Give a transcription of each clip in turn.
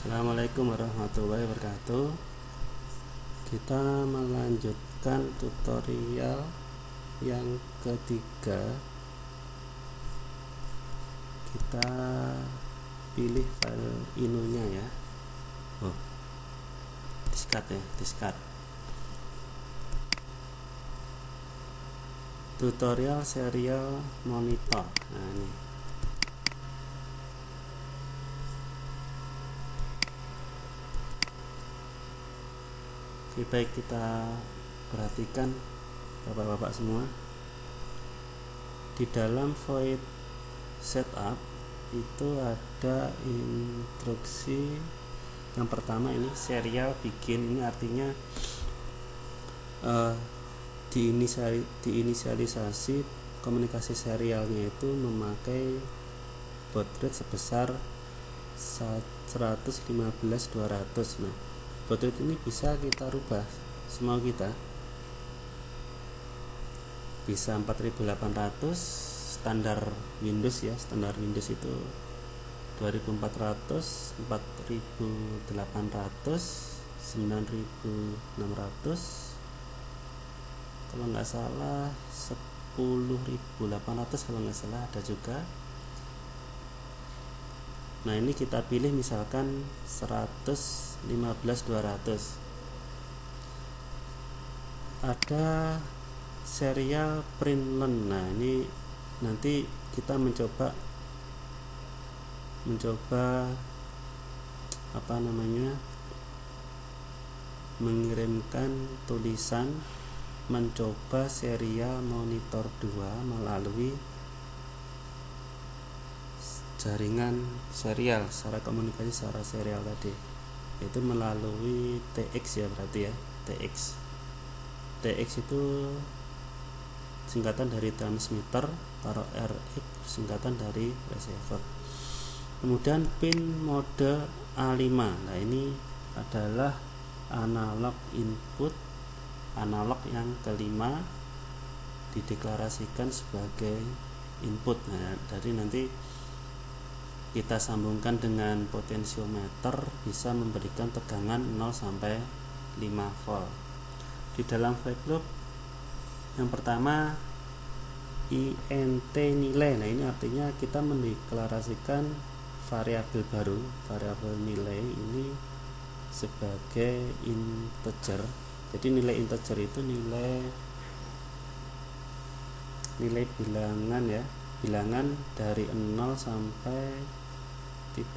Assalamualaikum warahmatullahi wabarakatuh. Kita melanjutkan tutorial yang ketiga. Kita pilih file inunya ya. Discard. Tutorial serial monitor. Nah, ini. Oke, baik, kita perhatikan bapak-bapak semua. Di dalam void setup itu ada instruksi yang pertama, ini serial bikin. Ini artinya diinisialisasi komunikasi serialnya itu memakai baud rate sebesar 115.200. Nah, baud rate ini bisa kita rubah semau kita, bisa 4800 standar Windows ya. Standar Windows itu 2400, 4800, 9600, kalau nggak salah 10.800 kalau nggak salah ada juga. Nah, ini kita pilih misalkan 115.200. Ada serial printlen. Nah, ini nanti kita mencoba mengirimkan tulisan mencoba serial monitor 2 melalui jaringan serial, secara komunikasi secara serial tadi, yaitu melalui TX ya, berarti ya, TX itu singkatan dari transmitter, kalau RX singkatan dari receiver. Kemudian pin mode A5. Nah, ini adalah analog input, analog yang kelima dideklarasikan sebagai input. Nah, dari nanti kita sambungkan dengan potensiometer, bisa memberikan tegangan 0 sampai 5 volt. Di dalam while loop yang pertama int nilai. Nah, ini artinya kita mendeklarasikan variabel baru, variabel nilai ini sebagai integer. Jadi nilai integer itu nilai bilangan ya, bilangan dari 0 sampai 30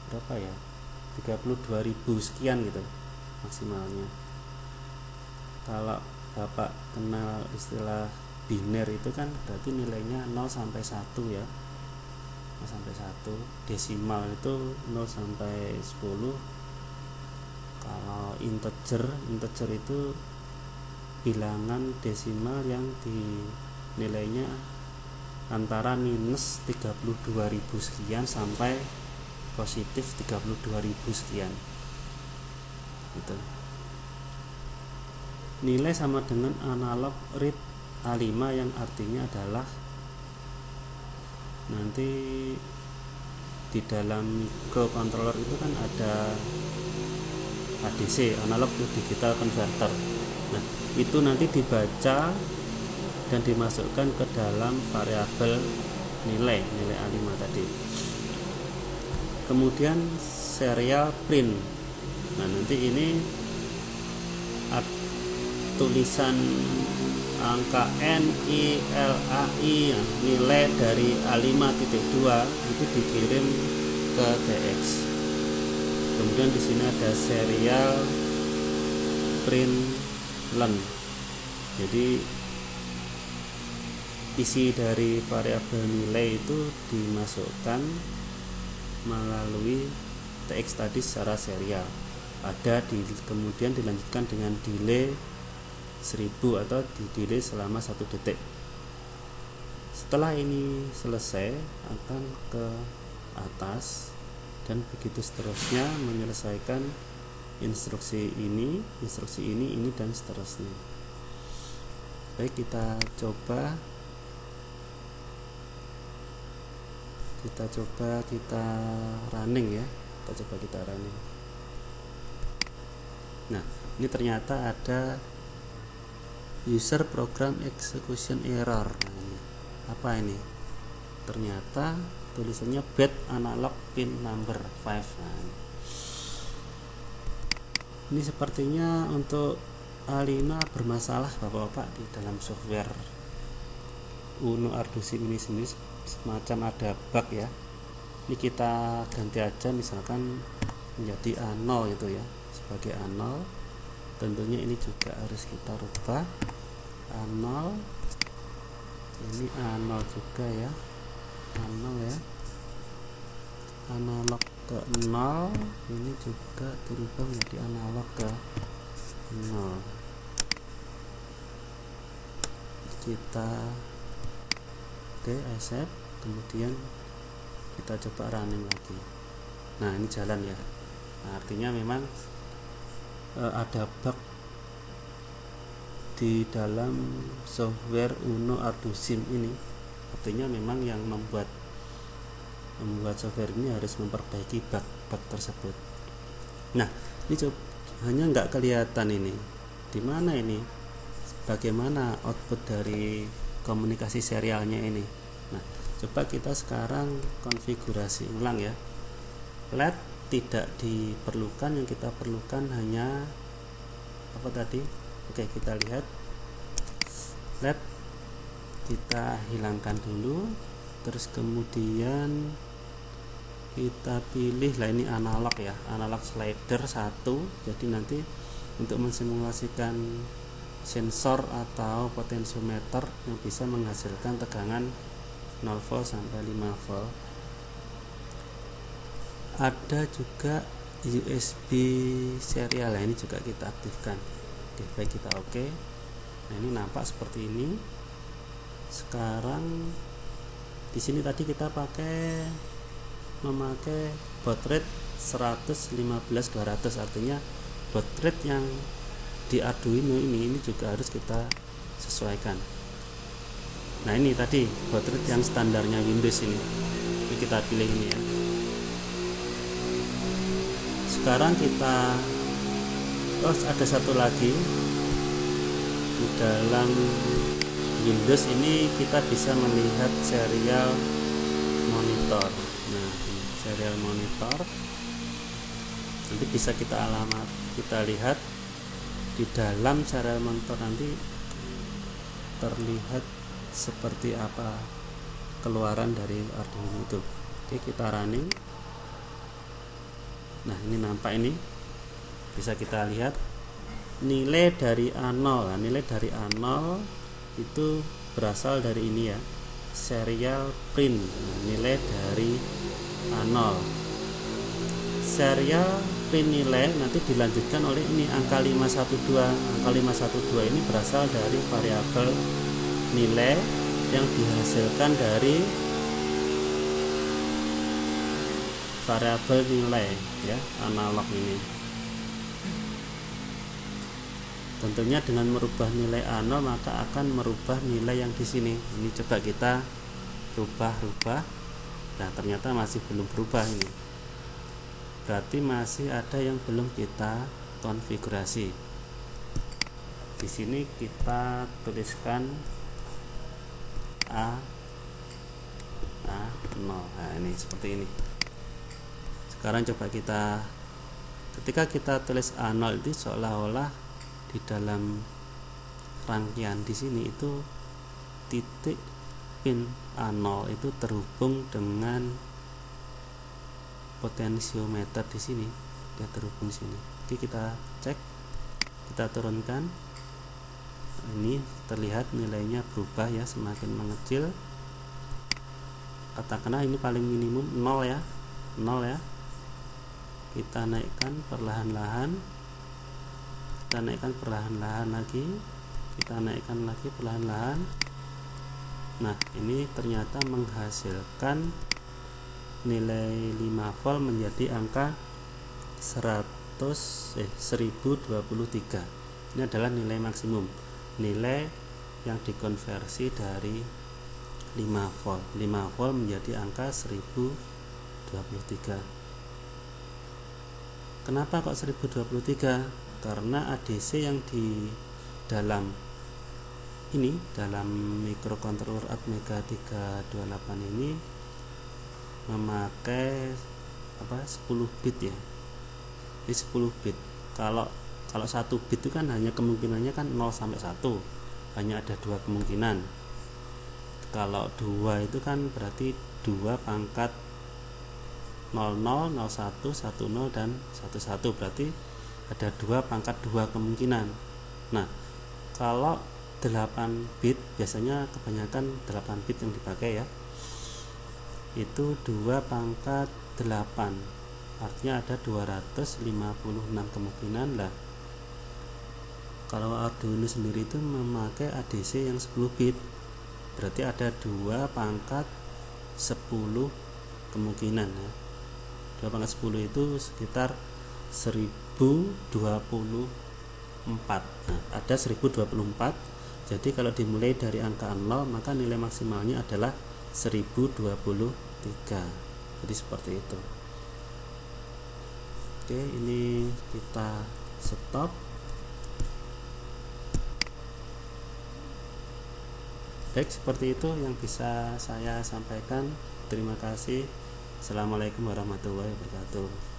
berapa ya, 32.000 sekian gitu maksimalnya. Kalau Bapak kenal istilah biner itu kan berarti nilainya 0 sampai 1 ya, 0 sampai 1. Desimal itu 0 sampai 10. Kalau integer itu bilangan desimal yang nilainya antara minus 32.000 sekian sampai positif 32.000 sekian gitu. Nilai sama dengan analog read A5, yang artinya adalah nanti di dalam microcontroller itu kan ada ADC, analog to digital converter. Nah, itu nanti dibaca dan dimasukkan ke dalam variabel nilai A5 tadi. Kemudian serial print. Nah, nanti ini tulisan angka NILAI, nilai dari A5.2 itu dikirim ke TX. Kemudian di sini ada serial printlen. Jadi isi dari variabel nilai itu dimasukkan melalui TX tadi secara serial. Kemudian dilanjutkan dengan delay 1000 atau delay selama 1 detik. Setelah ini selesai, akan ke atas dan begitu seterusnya, menyelesaikan instruksi ini, dan seterusnya. Baik, kita coba kita running ya. coba kita running. Nah, ini ternyata ada user program execution error. Nah, ini apa ini? Ternyata tulisannya bad analog pin number 5. Nah, ini sepertinya untuk Alina bermasalah Bapak-bapak di dalam software Uno Ardusim ini sendiri, semacam ada bug ya. Ini kita ganti aja misalkan menjadi A0 gitu ya, sebagai A0. Tentunya ini juga harus kita rubah A0, ini A0 juga ya, A0 ya, analog ke 0, ini juga dirubah menjadi analog ke 0. Kita accept, kemudian kita coba running lagi. Nah, ini jalan ya. Nah, artinya memang ada bug di dalam software Uno Ardusim ini. Artinya memang yang membuat software ini harus memperbaiki bug tersebut. Nah, ini hanya nggak kelihatan ini. Di mana ini? Bagaimana output dari komunikasi serialnya ini? Nah, coba kita sekarang konfigurasi ulang ya. LED tidak diperlukan, yang kita perlukan hanya apa tadi? Oke, kita lihat LED kita hilangkan dulu, terus kemudian kita pilih lah, ini analog ya, analog slider 1. Jadi nanti untuk mensimulasikan sensor atau potensiometer yang bisa menghasilkan tegangan 0 volt sampai 5 volt. Ada juga USB serial, ini juga kita aktifkan. Oke, baik, kita oke. Nah, ini nampak seperti ini. Sekarang di sini tadi kita memakai baud rate 115/200, artinya baud rate yang di Arduino ini juga harus kita sesuaikan. Nah, ini tadi baud rate yang standarnya Windows ini kita pilih ini ya. Sekarang kita ada satu lagi di dalam Windows ini, kita bisa melihat serial monitor. Nah, serial monitor nanti bisa kita lihat di dalam serial monitor, nanti terlihat seperti apa keluaran dari Arduino itu. Oke, kita running. Nah, ini nampak, ini bisa kita lihat nilai dari A0. Nah, nilai dari A0 itu berasal dari ini ya, serial print. Nah, nilai dari A0 serial print nilai nanti dilanjutkan oleh ini angka 512. Angka 512 ini berasal dari variabel nilai yang dihasilkan dari variabel nilai ya, analog ini. Tentunya dengan merubah nilai A0 maka akan merubah nilai yang di sini. Ini coba kita rubah. Nah, ternyata masih belum berubah ini. Berarti masih ada yang belum kita konfigurasi. Di sini kita tuliskan A0. Nah, ini seperti ini. Sekarang coba ketika kita tulis A0 itu seolah-olah di dalam rangkaian di sini itu titik pin A0 itu terhubung dengan potensiometer di sini, dia terhubung di sini. Oke, kita cek, kita turunkan. Ini terlihat nilainya berubah ya, semakin mengecil. Katakanlah ini paling minimum 0 ya, 0 ya. Kita naikkan perlahan-lahan. Kita naikkan perlahan-lahan lagi, kita naikkan lagi perlahan-lahan. Nah, ini ternyata menghasilkan nilai 5 volt menjadi angka 1023. Ini adalah nilai maksimum, nilai yang dikonversi dari 5 volt menjadi angka 1023. Kenapa kok 1023? Karena ADC yang di dalam microcontroller Atmega 328 ini memakai 10 bit ya. Ini 10 bit. Kalau 1 bit itu kan hanya kemungkinannya kan 0 sampai 1. Hanya ada 2 kemungkinan. Kalau 2 itu kan berarti 2 pangkat 00, 01, 10 dan 11, berarti ada 2 pangkat 2 kemungkinan. Nah, kalau 8 bit, biasanya kebanyakan 8 bit yang dipakai ya, itu 2 pangkat 8, artinya ada 256 kemungkinan lah. Kalau Arduino sendiri itu memakai ADC yang 10 bit, berarti ada 2 pangkat 10 kemungkinan ya. 2 pangkat 10 itu sekitar 1024. Nah, ada 1024. Jadi kalau dimulai dari angka 0, maka nilai maksimalnya adalah 1023. Jadi seperti itu. Oke, ini kita stop. Baik, seperti itu yang bisa saya sampaikan. Terima kasih. Assalamualaikum warahmatullahi wabarakatuh.